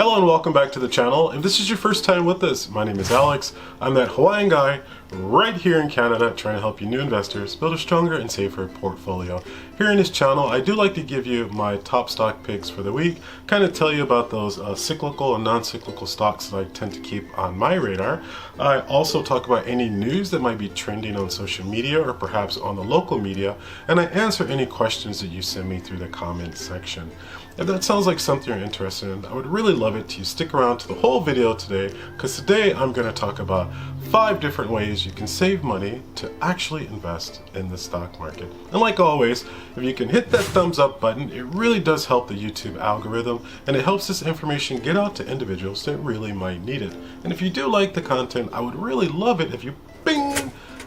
Hello and welcome back to the channel. If this is your first time with us, my name is Alex. I'm that Hawaiian guy right here in Canada trying to help you new investors build a stronger and safer portfolio. Here in this channel, I do like to give you my top stock picks for the week, kind of tell you about those cyclical and non-cyclical stocks that I tend to keep on my radar. I also talk about any news that might be trending on social media or perhaps on the local media, and I answer any questions that you send me through the comment section. If that sounds like something you're interested in, I would really love it to stick around to the whole video today, because today I'm going to talk about 5 different ways you can save money to actually invest in the stock market. And like always, if you can hit that thumbs up button, it really does help the YouTube algorithm, and it helps this information get out to individuals that really might need it. And if you do like the content, I would really love it if you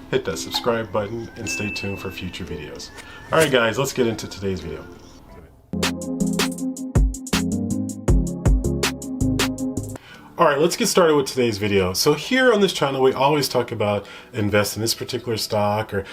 hit that subscribe button and stay tuned for future videos. Alright guys, let's get into today's video. Alright, let's get started with today's video. So here on this channel, we always talk about invest in this particular stock or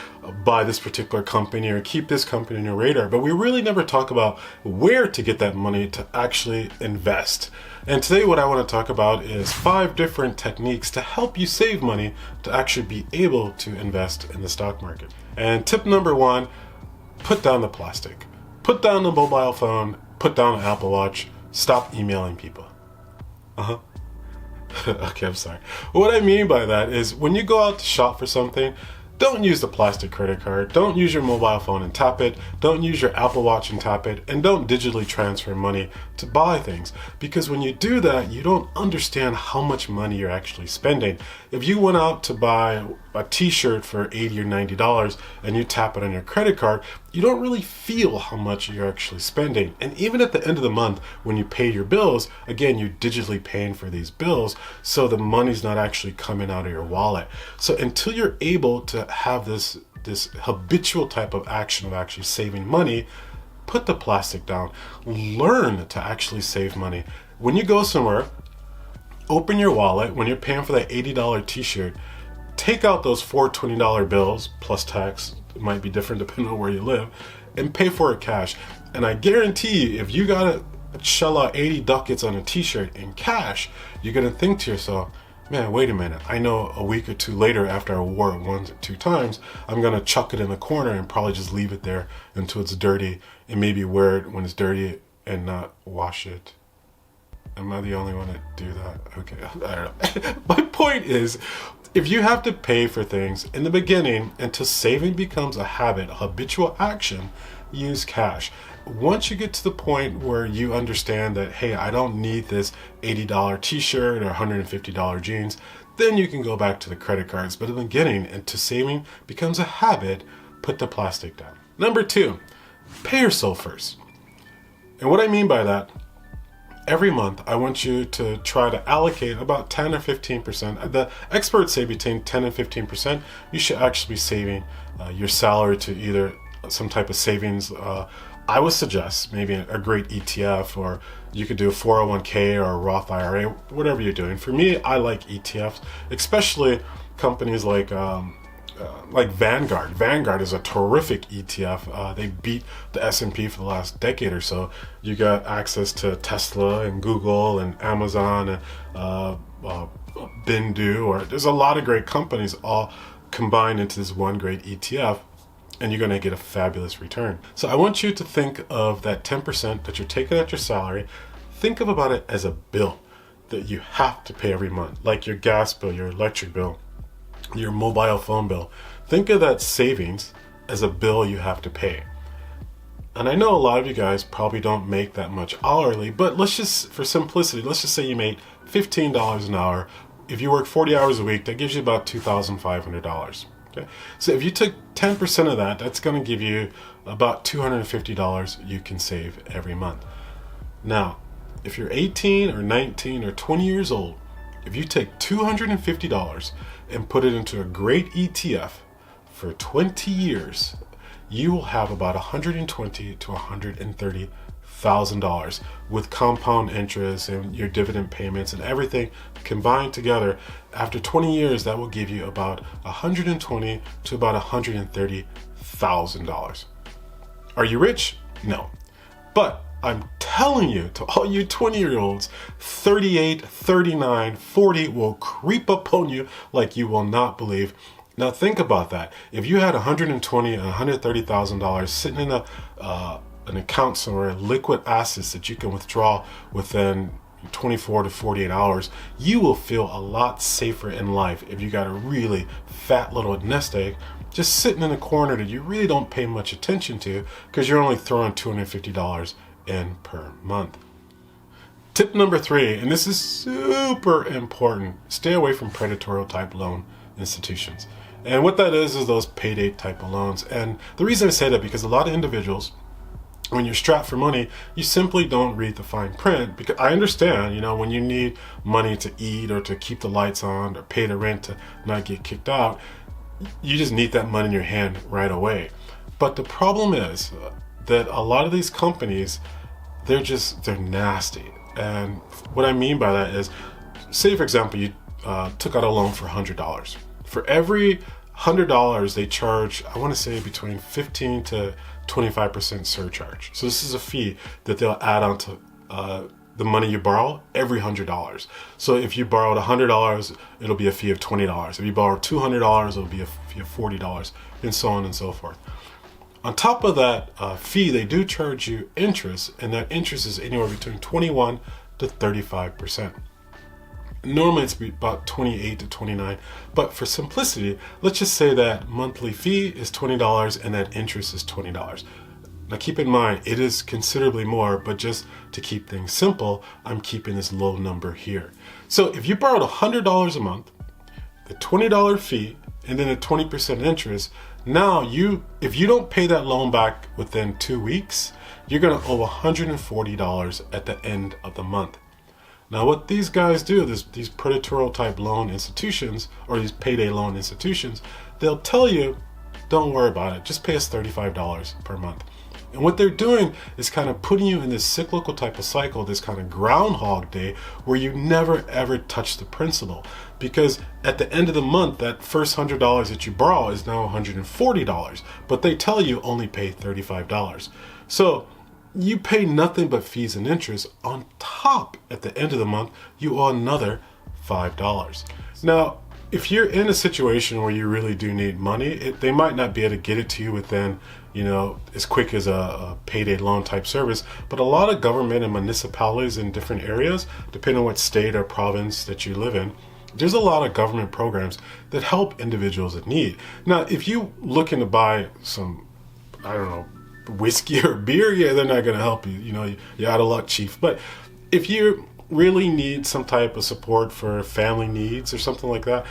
buy this particular company or keep this company on your radar, but we really never talk about where to get that money to actually invest. And today what I want to talk about is 5 different techniques to help you save money to actually be able to invest in the stock market. And tip number 1, put down the plastic. Put down the mobile phone, put down the Apple Watch, stop emailing people. Okay, I'm sorry. What I mean by that is when you go out to shop for something, don't use the plastic credit card, don't use your mobile phone and tap it, don't use your Apple Watch and tap it, and don't digitally transfer money to buy things. Because when you do that, you don't understand how much money you're actually spending. If you went out to buy a t-shirt for $80 or $90 and you tap it on your credit card, you don't really feel how much you're actually spending. And even at the end of the month, when you pay your bills, again, you're digitally paying for these bills, so the money's not actually coming out of your wallet. So until you're able to have this habitual type of action of actually saving money, put the plastic down. Learn to actually save money. When you go somewhere, open your wallet. When you're paying for that $80 t-shirt, take out those 4 $20 bills plus tax. It might be different depending on where you live, and pay for it cash. And I guarantee you, if you gotta shell out 80 ducats on a t-shirt in cash, you're gonna think to yourself, man, wait a minute, I know a week or two later after I wore it 1 or 2 times, I'm gonna chuck it in the corner and probably just leave it there until it's dirty, and maybe wear it when it's dirty and not wash it. Am I the only one that do that? Okay, I don't know. My point is, if you have to pay for things in the beginning until saving becomes a habit, a habitual action, use cash. Once you get to the point where you understand that, hey, I don't need this $80 t-shirt or $150 jeans, then you can go back to the credit cards. But in the beginning, until saving becomes a habit, put the plastic down. Number 2, pay yourself first. And what I mean by that, every month, I want you to try to allocate about 10 or 15%. The experts say between 10 and 15%, you should actually be saving your salary to either some type of savings. I would suggest maybe a great ETF, or you could do a 401k or a Roth IRA, whatever you're doing. For me, I like ETFs, especially companies like Vanguard. Vanguard is a terrific ETF. They beat the S&P for the last decade or so. You got access to Tesla and Google and Amazon and Bindu, or there's a lot of great companies all combined into this one great ETF, and you're going to get a fabulous return. So I want you to think of that 10% that you're taking out your salary. Think about it as a bill that you have to pay every month, like your gas bill, your electric bill, your mobile phone bill. Think of that savings as a bill you have to pay. And I know a lot of you guys probably don't make that much hourly, but let's just, for simplicity, let's just say you made $15 an hour. If you work 40 hours a week, that gives you about $2,500. Okay? So if you took 10% of that, that's going to give you about $250 you can save every month. Now, if you're 18 or 19 or 20 years old, if you take $250 and put it into a great ETF for 20 years, you will have about $120,000 to $130,000 with compound interest and your dividend payments and everything combined together. After 20 years, that will give you about $120,000 to about $130,000. Are you rich? No. But I'm telling you, to all you 20-year-olds, 38, 39, 40 will creep up on you like you will not believe. Now think about that. If you had $120,000 and $130,000 sitting in an account somewhere, liquid assets that you can withdraw within 24 to 48 hours, you will feel a lot safer in life if you got a really fat little nest egg just sitting in a corner that you really don't pay much attention to because you're only throwing $250 in per month. Tip number 3, and this is super important, stay away from predatory type loan institutions. And what that is those payday type of loans. And the reason I say that, because a lot of individuals, when you're strapped for money, you simply don't read the fine print. Because I understand, when you need money to eat or to keep the lights on or pay the rent to not get kicked out, you just need that money in your hand right away. But the problem is that a lot of these companies, they're nasty. And what I mean by that is, say for example, you took out a loan for $100. For every $100, they charge, I want to say, between 15 to 25% surcharge. So this is a fee that they'll add on to the money you borrow every $100. So if you borrowed $100, it'll be a fee of $20. If you borrow $200, it'll be a fee of $40, and so on and so forth. On top of that fee, they do charge you interest, and that interest is anywhere between 21 to 35%. Normally it's about 28 to 29, but for simplicity, let's just say that monthly fee is $20 and that interest is $20. Now keep in mind, it is considerably more, but just to keep things simple, I'm keeping this low number here. So if you borrowed $100 a month, the $20 fee, and then a 20% interest, now if you don't pay that loan back within 2 weeks, you're gonna owe $140 at the end of the month. Now what these guys do, these predatory type loan institutions, or these payday loan institutions, they'll tell you, don't worry about it, just pay us $35 per month. And what they're doing is kind of putting you in this cyclical type of cycle, this kind of groundhog day, where you never ever touch the principal. Because at the end of the month, that first $100 that you borrow is now $140, but they tell you only pay $35. So you pay nothing but fees and interest. On top, at the end of the month, you owe another $5. Now, if you're in a situation where you really do need money, they might not be able to get it to you within, as quick as a payday loan type service. But a lot of government and municipalities in different areas, depending on what state or province that you live in, there's a lot of government programs that help individuals in need. Now, if you looking to buy some, whiskey or beer, they're not going to help you. You're out of luck, chief. But if you really need some type of support for family needs or something like that,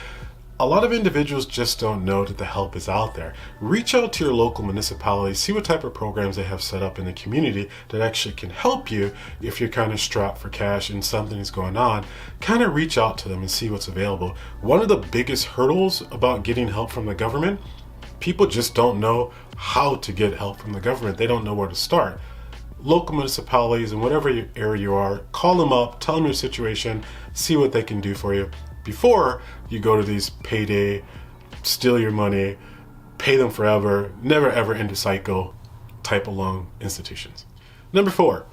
a lot of individuals just don't know that the help is out there. Reach out to your local municipality, see what type of programs they have set up in the community that actually can help you if you're kind of strapped for cash and something is going on. Kind of reach out to them and see what's available. One of the biggest hurdles about getting help from the government, people just don't know how to get help from the government. They don't know where to start. Local municipalities and whatever area you are, call them up, tell them your situation, see what they can do for you before you go to these payday, steal your money, pay them forever, never ever end a cycle type of loan institutions. Number 4,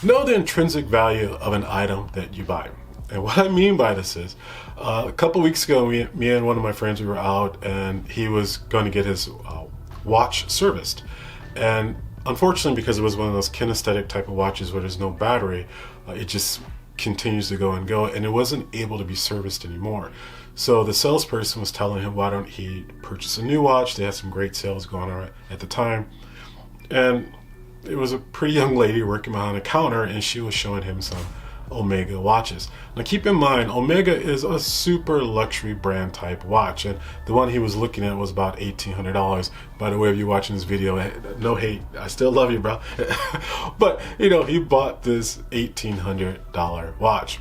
know the intrinsic value of an item that you buy. And what I mean by this is, a couple weeks ago, me and one of my friends, we were out, and he was going to get his watch serviced. And unfortunately, because it was one of those kinesthetic type of watches where there's no battery, it just continues to go, and it wasn't able to be serviced anymore. So the salesperson was telling him, why don't he purchase a new watch? They had some great sales going on at the time. And it was a pretty young lady working behind a counter, and she was showing him some Omega watches. Now keep in mind, Omega is a super luxury brand type watch, and the one he was looking at was about $1,800. By the way, if you're watching this video, no hate, I still love you, bro. But he bought this $1,800 watch.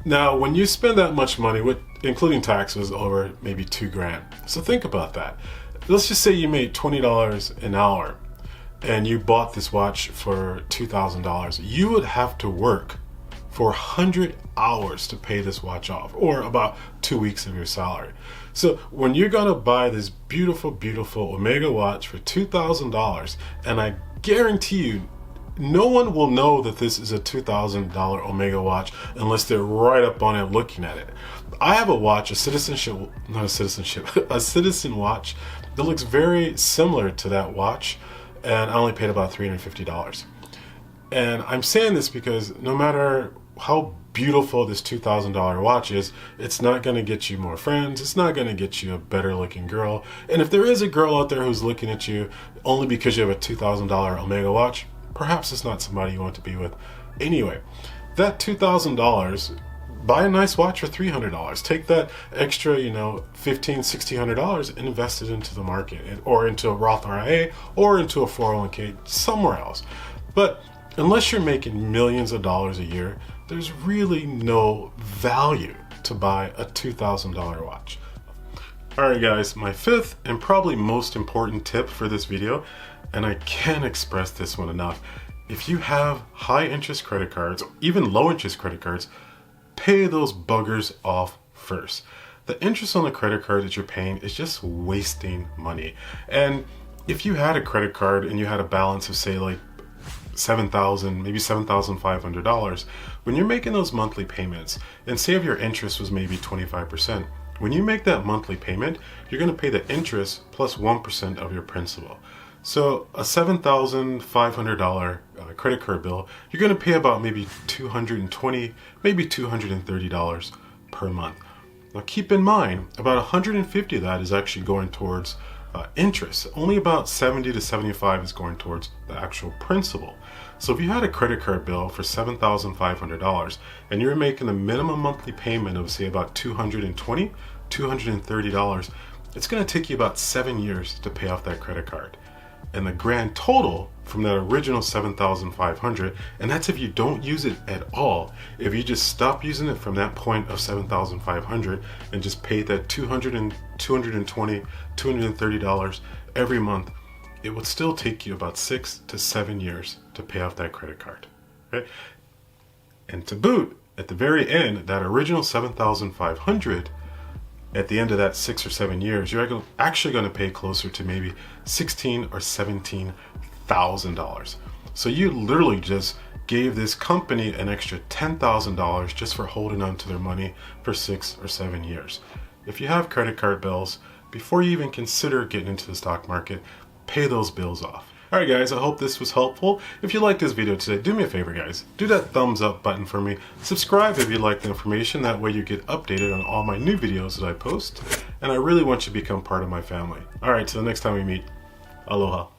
Now when you spend that much money, with including taxes, over maybe $2,000, so think about that. Let's just say you made $20 an hour and you bought this watch for $2,000, you would have to work for 100 hours to pay this watch off, or about 2 weeks of your salary. So when you're gonna buy this beautiful, beautiful Omega watch for $2,000, and I guarantee you, no one will know that this is a $2,000 Omega watch unless they're right up on it looking at it. I have a watch, a Citizen watch that looks very similar to that watch, and I only paid about $350. And I'm saying this because no matter how beautiful this $2,000 watch is, it's not going to get you more friends. It's not going to get you a better looking girl. And if there is a girl out there who's looking at you only because you have a $2,000 Omega watch, perhaps it's not somebody you want to be with. Anyway, that $2,000, buy a nice watch for $300. Take that extra, $1,500, $1,600 and invest it into the market, or into a Roth IRA, or into a 401k somewhere else. But unless you're making millions of dollars a year, there's really no value to buy a $2,000 watch. Alright guys, my fifth and probably most important tip for this video, and I can't express this one enough. If you have high interest credit cards, or even low interest credit cards, pay those buggers off first. The interest on the credit card that you're paying is just wasting money. And if you had a credit card and you had a balance of say like $7,000, maybe $7,500, when you're making those monthly payments, and say if your interest was maybe 25%, when you make that monthly payment, you're going to pay the interest plus 1% of your principal. So a $7,500 credit card bill, you're going to pay about maybe $220, maybe $230 per month. Now keep in mind, about $150 of that is actually going towards interest. Only about 70 to 75 is going towards the actual principal. So if you had a credit card bill for $7,500 and you're making a minimum monthly payment of say about $220, $230, it's going to take you about 7 years to pay off that credit card. And the grand total from that original $7,500, and that's if you don't use it at all, if you just stop using it from that point of $7,500 and just pay that $220, $230 every month, it would still take you about 6 to 7 years to pay off that credit card. Right? And to boot, at the very end, that original $7,500, at the end of that 6 or 7 years, you're actually going to pay closer to maybe $16,000 or $17,000. So you literally just gave this company an extra $10,000 just for holding on to their money for 6 or 7 years. If you have credit card bills, before you even consider getting into the stock market, pay those bills off. Alright guys, I hope this was helpful. If you liked this video today, do me a favor guys, do that thumbs up button for me. Subscribe if you like the information, that way you get updated on all my new videos that I post. And I really want you to become part of my family. Alright, till the next time we meet, aloha.